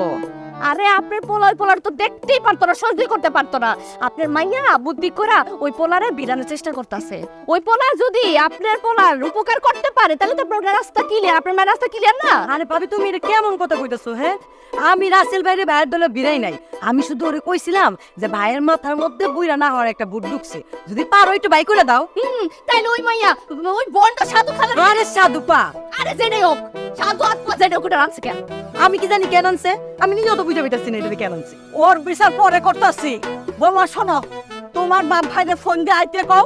আরে আপনার পোলার তো দেখতেই পারতো না, সহ্য করতে পারতো না। আপনার মাইয়া বুদ্ধি করা ওই পোলারে বিরানোর চেষ্টা করতেছে। ওই পোলা যদি আপনার পোলার উপকার করতে পারে তাহলে তো আপনার রাস্তা ক্লিয়ার, আপনার মায়ের রাস্তা ক্লিয়ার না। আরে ভাবি তুমি এটা কেমন কথা কইতেছো? হ্যাঁ, আমি রাসেল ভাইরে ভাইয়ের দলে বিরাই নাই, আমি শুধু ওরে কইছিলাম যে ভাইয়ের মাথার মধ্যে বুইরা না হওয়ার একটা বুট ঢুকছে, যদি পারো একটু বাই করে দাও। তাইলে ওই মাইয়া ওই বন্ডা সাধু খালা। আরে সাধু পা, আরে জেনে হোক সাধু আত্মা জেনে হোক, ওটা আনছে কেন? আমি কি জানি কেন আনছে, আমি নিজেও তো বুঝে পেতেছি না এটা কেন আনছে। ওর বিচার পরে করতেছি। বৌমা শোনো, তোমার বাপ ভাইদের ফোন দিয়ে আইতে কও,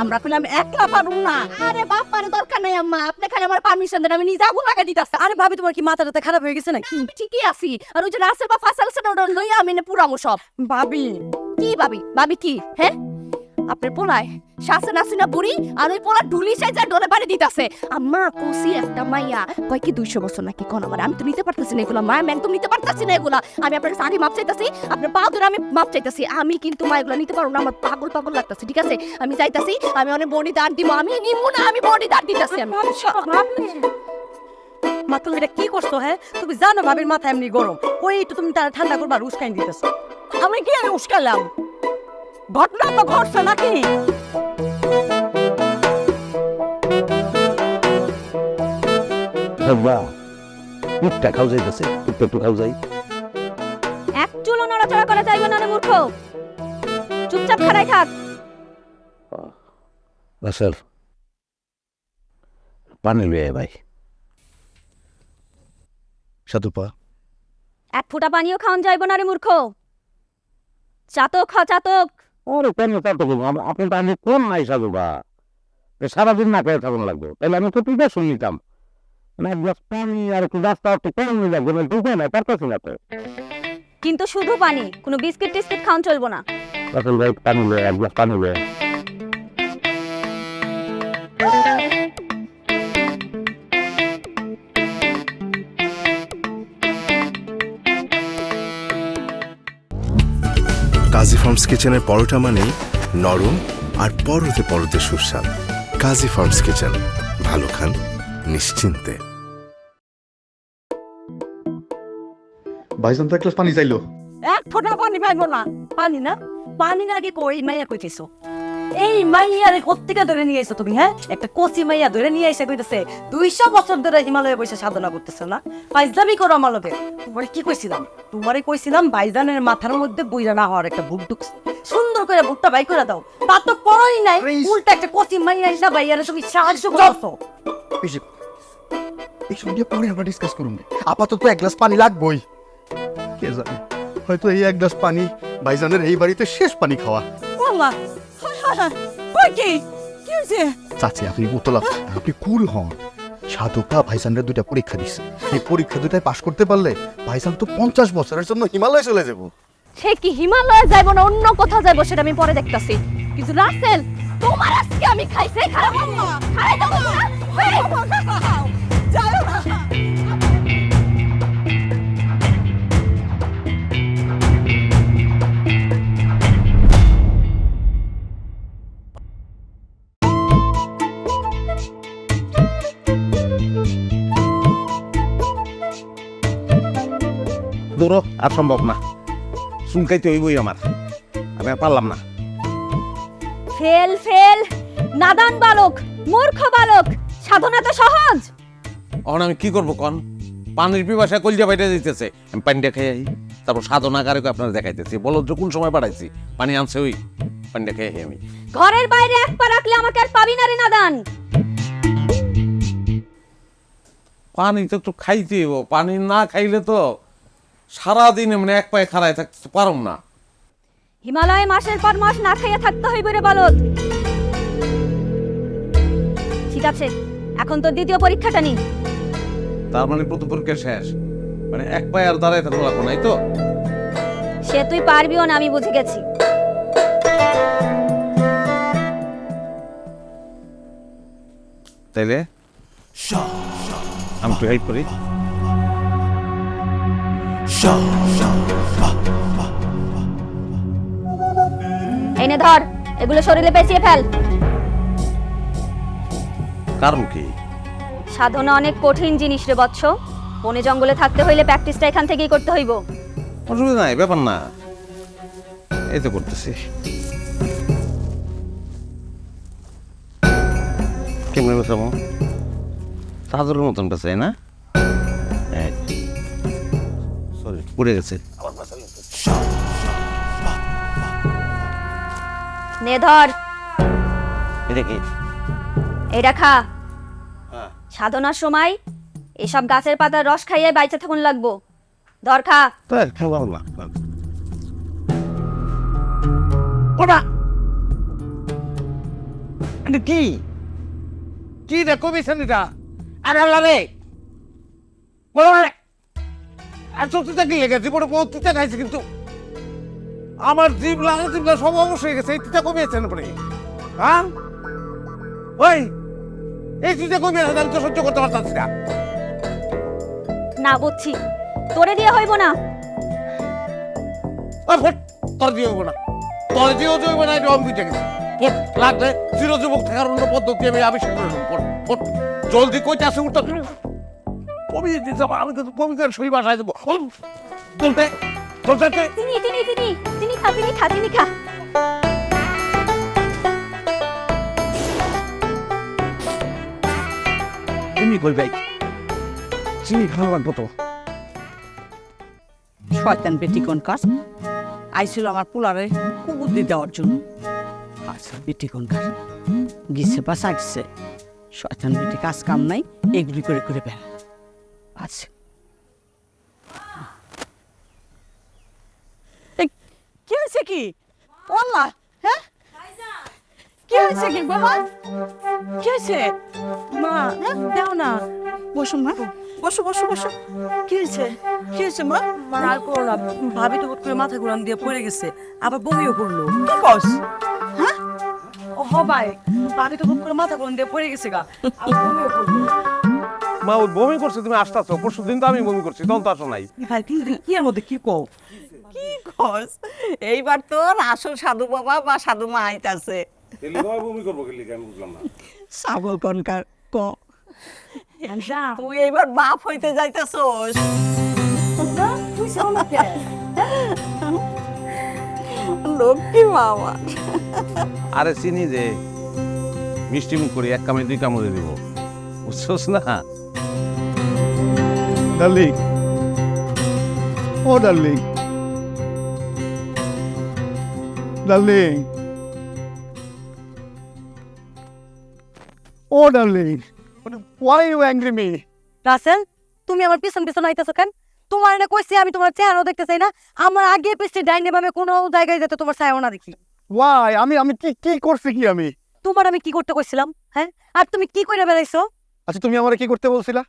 আমরা পেলাম একলা পারুম না। আরে বাপ মানে দরকার নাই আম্মা, আপনি খালি আমার পারমিশন দেন, আমি নিজে আগুন লাগাই দিতাছি। আরে ভাবি তোমার কি মাথাটা খারাপ হয়ে গেছে নাকি? ঠিকই আছি, আর ওই যে রাসেল বা ফাসাল সেটা লইয়া আমি না পুরামো সব। ভাবি কি ভাবি কি? হ্যাঁ, আপনার পোলায় শাসন আসিনা বুড়ি আর ওই পোলা ঢুলি সাইজা ডলে বাড়ি দিতাছে। আম্মা কুসি একটা মাইয়া কয় কি 200 বছর নাকি কোন আমার, আমি তো নিতে পারতাছি না এগুলা, মা আমি একদম নিতে পারতাছি না এগুলা। আমি আপনার কাছে আগে মাপ চাইতাছি, আপনার পা ধরে আমি মাপ চাইতাছি। আমি কিন্তু মা এগুলা নিতে পারবো না, আমার পাগল লাগতাছে। ঠিক আছে, আমি চাইতাছি, আমি অনেক বডি দাঁড় দিব, আমি নিমু না, আমি বডি দাঁড় দিতাছি। আমি মা তুমি এটা কি করছো? হ্যাঁ, তুমি জানো ভাবির মাথা এমনি গরম, ওই একটু তুমি তারা ঠান্ডা করবা আর উস্কাই দিতেছো। আমি কি আর উস্কালাম? ঘটনা তো ঘটছে নাকি? একটু খাও যাইতেছে, একটু খাও যাই। এক চুলো নড়াচড়া করা যাইবে না রে মূর্খ, চুপচাপ খাড়াই থাক। রাসেল পানি লইয়া ভাই। সাধুপা 1 ফোঁটা পানিও খাওয়ান যাইব না রে মূর্খ, চাতক হ চাতক। ওরে কেন চাতক? আপনি পানি কোন নাই সাধুপা, সারাদিন না পেয়ে থাকুন লাগবে, তাহলে আমি তো তুই শুন নিতাম না। এক গ্লাস পানি আর একটু রাস্তা একটু কম নিয়ে লাগবে, ঢুকে নাই পারতেছি না তো। কিন্তু শুধু পানি, কোনো বিস্কিট টিস্কিট খাওয়ান চলবো না। রাসেল ভাই পানি লয়ে, এক গ্লাস পানি লয়ে। কাজী ফার্মস কিচেনের পরোটা মানেই নরম আর পরতে পরতে সুস্বাদ। কাজী ফার্মস কিচেন, ভালো খান নিশ্চিন্তে। ভাইজান তো এক গ্লাস পানি চাইলো। 1 ফোঁটা পানি পাইবো না। পানি না, পানি আগে কই মাইয়া কইতেছো। এই মাইয়ারে কোত্থেকে ধরে নিয়ে এসো তুমি? হ্যাঁ, একটা কচি মাইয়া ধরে নিয়ে এসে কইতেছে 200 বছর ধরে হিমালয়ে বসে সাধনা করতেছে না? ফাইজলামি করো আমার লগে। তোমারে কি কইছিলাম? তোমারে কইছিলাম ভাইজানের মাথার মধ্যে বইরা না হওয়ার একটা ভূত ঢুকছে, সুন্দর করে ভূতটা বাই করে দাও। তা তো করোই নাই, উল্টা একটা কচি মাইয়া এসে ভাইয়ারে তুমি সাহায্য করছো। এইসব নিয়ে পরে আমরা ডিসকাস করুন। আপাতত এক গ্লাস পানি লাগবেই। কে জানে, হয়তো এই এক গ্লাস পানি ভাইজানের এই বাড়িতে শেষ পানি খাওয়া। আল্লাহ, কই কি কি হয়েছে? চাচি আপনি উতলা, আপনি কুল হন। সাধুকা ভাইজানের 2টা পরীক্ষা দিচ্ছে, এই পরীক্ষা 2টায় পাশ করতে পারলে ভাইজান তো 50 বছরের জন্য হিমালয়ে চলে যাব। সে কি হিমালয়ে যাইবো না অন্য কোথাও যাইবো সেটা আমি পরে দেখতাছি, কিন্তু রাসেল তোমার আজকে আমি খাইছে খারাপ খাই দাও না। যাও না। দূর আর সম্ভব না, চুলকাইতে হইবই আমার, আমি আর পারলাম না। ফেল ফেল, নাদান বালক, মূর্খ বালক, সাধনা তো সহজ। এখন আমি কি করবো কন? পানির পিপাসায় কলজা বাইরে দিতেছে, আমি পানিটা খেয়ে আই, তারপর সাধনাকারকে আপনারা দেখাইতেছি। বলো যে কোন সময় পাঠাইছি, পানি আনছে ওই, পানিটা খেয়ে আমি। ঘরের বাইরে এক পা রাখলে আমাকে আর পাবি না রে নাদান। পানি তো একটু খাইতে হইব, পানি না খাইলে তো সারাদিন এমনি এক পায়ে খাড়ায় থাকতে পারম না। হিমালয়ে মাসের পর মাস না খাইয়া থাকতে হইবে রে বলদ। ঠিক আছে, এখন তো দ্বিতীয় পরীক্ষাটা নি। তার মানে প্রথম পরীক্ষা শেষ, মানে এক পায়ে আর দাঁড়ায় থাকতে লাগবো নাই তো? সে তুই পারবিও না, আমি বুঝে গেছি। তাইলে আমি একটু হেল্প করি। এনে ধর, এগুলো শরীরে পেঁচিয়ে ফেল। কারণ কি? সাধনা অনেক কঠিন জিনিস রে বৎস, বনে জঙ্গলে থাকতে হইলে প্র্যাকটিসটা এখান থেকেই করতে হইব। অসুবিধা নাই, ব্যাপার না, এই তো করতেছি। কেমন বেসাবো? তাজরের মতন বেসাই না? সরি, পড়ে গেছে। নে ধর, এটা কি? এটা খা। সাধনার সময় এসব গাছের পাতার রস খাইয়ে বাইচে থাকুন লাগবো। ধর খা। তাই খাওয়া না। ওটা কি? কি রে কবিছেন এটা? আরে আল্লাহ রে, আর চোখটা কি লেগেছে? জীবনে বহুত তিতা খাইছে, কিন্তু আমার জিভলা সব অবশ্য হয়ে গেছে। এই তিতা কমিয়েছেন আপনি? হ্যাঁ ওই, এই তিতা কমিয়েছেন, আমি তো সহ্য করতে পারতাছি না। না বুঝছি, তোরে দিয়ে হইব না। তোর দিয়ে হইব না, তোর দিয়েও হইব না, এটা আমি বুঝে গেছি। লাগলে চিরযুবক থাকার অন্য পদ্ধতি আমি আবিষ্কার করে নেব। জলদি কইতে আসে উঠতে কমিয়ে দিতে, আমি কিন্তু কমিতে সই বাসায় দেবো। চলতে চলতে তিনি তিনি তিনি তিনি খা, তিনি খা, তিনি খা। এমনি কই ভাই, চিনি খাওয়া লাগবো তো। শয়তান বেটি কোনকার আইছিল আমার পোলারে কুবুদ্ধি দেওয়ার জন্য। আচ্ছা বেটি কোনকার গিছে বা সাইছে, শয়তান বেটি কাজ কাম নাই, এগুলি করে করে বেড়া। আচ্ছা কি হয়েছে কি? আল্লাহ, হ্যাঁ কি হয়েছে কি বাবা? কি হয়েছে মা? দাও না, বসো মা, বসো বসো বসো। কি হয়েছে? কি হয়েছে মা? আর করো না, ভাবি তো হুট করে মাথা ঘুরান দিয়ে পড়ে গেছে, আবার বমিও করলো। কি কস? হ্যাঁ ও ভাই, ভাবি তো হুট করে মাথা ঘুরান দিয়ে পড়ে গেছে গা, আবার বমিও করলো। মা ওই বমি করছে, তুমি আসতেছো? পরশু দিন তো আমি বমি করছি, তখন তো আসো নাই। ভাই কি এর মধ্যে কি কও? কি কস? এইবার তোর আসল সাধু বাবা বা সাধু মা আইতাছে। বমি করবো কি আমি বুঝলাম না। ছাগল কনকার ক তুই এইবার বাপ হইতে যাইতেছস। লক্ষ্মী মামা। আরে চিনি যে মিষ্টি মুখ করে এক কামড়ে দুই কামড়ে দিব, বুঝছোস না? ডার্লিং, ও ডার্লিং, ডার্লিং, ও darling, why you angry me? Rasel, তুমি আমার পিছন পিছন আইতেছো কেন? তোমার না কইছি আমি তোমার চেহারা দেখতে চাই না, আমার আগে পিছনে ডাইনে বামে কোনো জায়গায় যেতে তোমার ছায়াও না দেখি। Why? আমি কি করছি কি আমি? তোমার আমি কি করতে কইছিলাম, হ্যাঁ? আর তুমি কি কইরা বেড়াইছো? আচ্ছা তুমি আমারে কি করতে বলছিলা?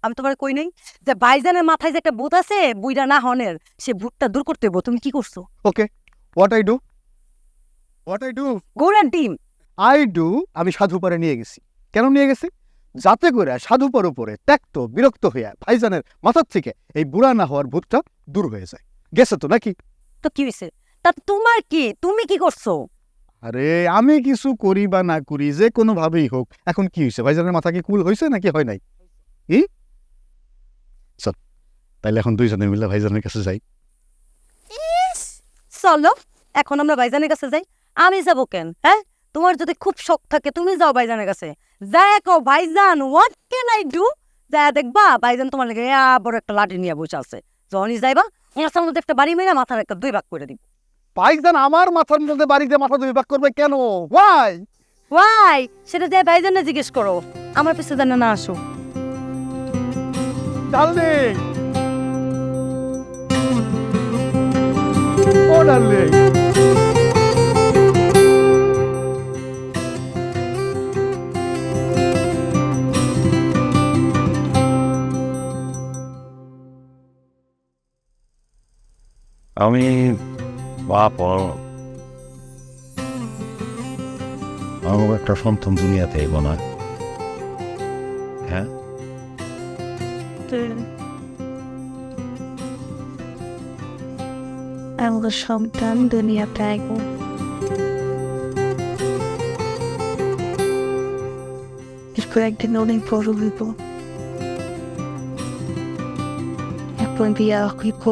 আমি তোমার কই নাই যে ভাইজানের মাথায় যে একটা ভূত আছে, বুইড়া না হনের, সে ভূতটা দূর করতে হইব। তুমি কি করছো? ওকে, what I do? গোড়ার ডিম। আমি সাধু পারে নিয়ে গেছি। কেন নিয়ে গেছি? যাতে করে সাধু পার উপরে ত্যক্ত বিরক্ত হইয়া ভাইজানের মাথার থেকে এই বুড়া না হওয়ার ভূতটা দূর হয়ে যায়। গেছে তো নাকি? তো কি হইছে? তা তোমার কি, তুমি কি করছো? আরে আমি কিছু করি বা না করি, যে কোনো ভাবেই হোক, এখন কি হয়েছে? ভাইজানের মাথা কি কুল হয়েছে নাকি হয় নাই? কি চল তাইলে এখন দুইজনে মিলে ভাইজানের কাছে যাই। চলো এখন আমরা ভাইজানের কাছে যাই। আমি যাবো কেন, হ্যাঁ? তোমার যদি খুব শখ থাকে তুমি যাও ভাইজানের কাছে, যাই কও ভাইজান হোয়াট ক্যান আই ডু, যা দেখবা ভাইজান তোমার লেগে বড় একটা লাঠি নিয়ে বসে আছে। যখনই যাইবা ওনার মধ্যে একটা বাড়ি মেরে মাথার একটা 2 ভাগ করে দিব। ভাইজান আমার মাথার মধ্যে বাড়িতে মাথা 2 ভাগ করবে কেন? ওয়াই? ওয়াই সেটা যে ভাইজানে জিজ্ঞেস করো, আমার পিছনে জানা না আসো। ডার্লিং, ও ডার্লিং, আমি বাপ, আমার একটা সন্তান দুনিয়াতে এব না। হ্যাঁ, আমার সন্তান দুনিয়াতে আইব। এরপর একদিন অনেক বড় হইব, এখন বিয়া হইব,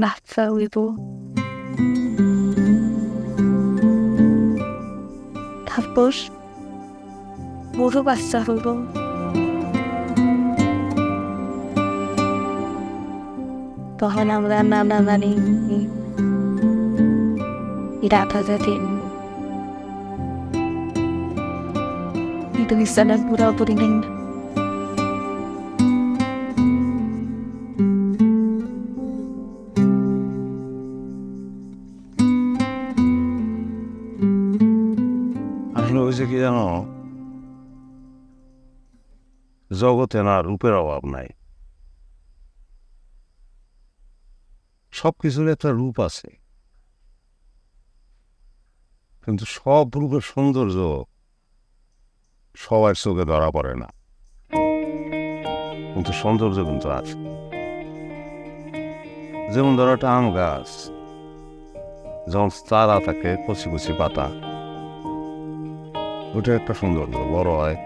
বাচ্চা হইব, তারপর বড় বাচ্চা হইব। তখন আমরা নানা নানি রাধা দিন itu bisa dan pura-pura nein. আসলে হয়েছে কি জানো, জগতে না রূপের অভাব নাই, সবকিছুর একটা রূপ আছে, কিন্তু সব রূপের সৌন্দর্য সবার চোখে ধরা পড়ে না, কিন্তু সৌন্দর্য কিন্তু আছে। যেমন ধরো একটা আম গাছ, যখন চারা থাকে কচি কচি পাতা, ওটা একটা সৌন্দর্য, বড় হয়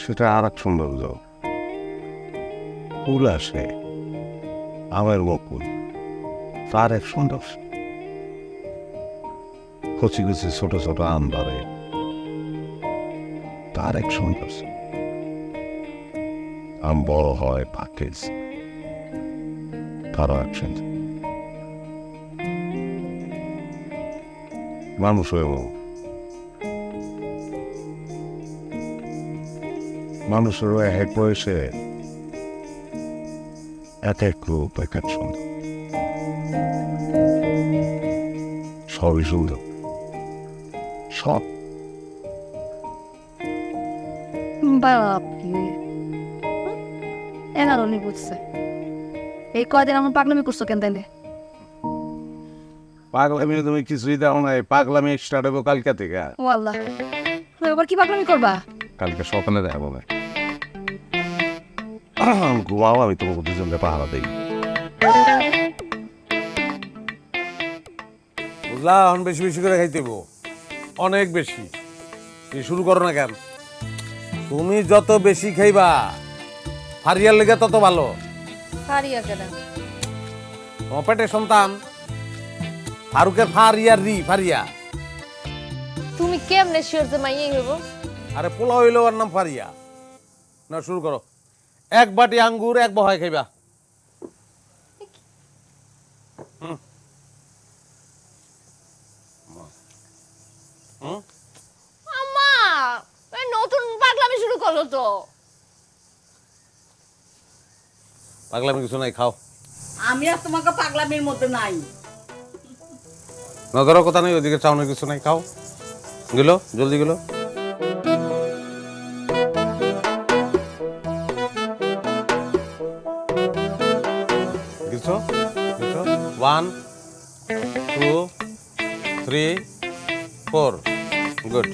সেটা আর এক সৌন্দর্য। ফুল আসে, আমের বকুল, তার এক সৌন্দর্য। কচি কচি ছোট ছোট আম ধরে, তার এক সৌন্দর্য। আম বড় হয়, পাকে, তারও এক সৌন্দর্য। মানুষ হয়েও মানুষেরও এক বয়সে এক এক রূপ, এক এক সুন্দর, সবই সুন্দর, সব। বাপরে, এনার অনেক বুঝছে। এই কয়দিন আমার পাগলামি করছো কেন তাইলে? পাগলামি তুমি কিছুই দাও নাই, পাগলামি স্টার্ট হবো কালকে থেকে। ও আল্লাহ, তুমি আবার কি পাগলামি করবা? কালকে সকালে দেখাবো না, ঘুমাও, আমি তোমাকে দুজনকে পাহারা দিই। বুঝলা, এখন বেশি বেশি করে খাইতে হইব, অনেক বেশি। তুমি শুরু করো না কেন? তুমি যত বেশি খাইবা ফারিয়ার লেগে তত ভালো। পারিয়া কেন? তোমার পেটে সন্তান ফারুকের ফারিয়ার রি ফারিয়া। তুমি কেমনে শিওর যে মাইয়াই হইব? আরে পোলা হইলো ওর নাম ফারিয়া। না শুরু করো। এক বাটি আঙ্গুর এক বহায় খাইবা। আম্মা এই নতুন পাগলামি শুরু করলো তো। পাগলামি কিছু নাই, খাও। আমি আর তোমাকে পাগলামির মধ্যে নাই। নজরের কথা নেই, ওদিকে চাউনের কিছু নাই, খাও। গেলো জলদি গেলো। গেছো গেছো 1 2 3 4 গুড।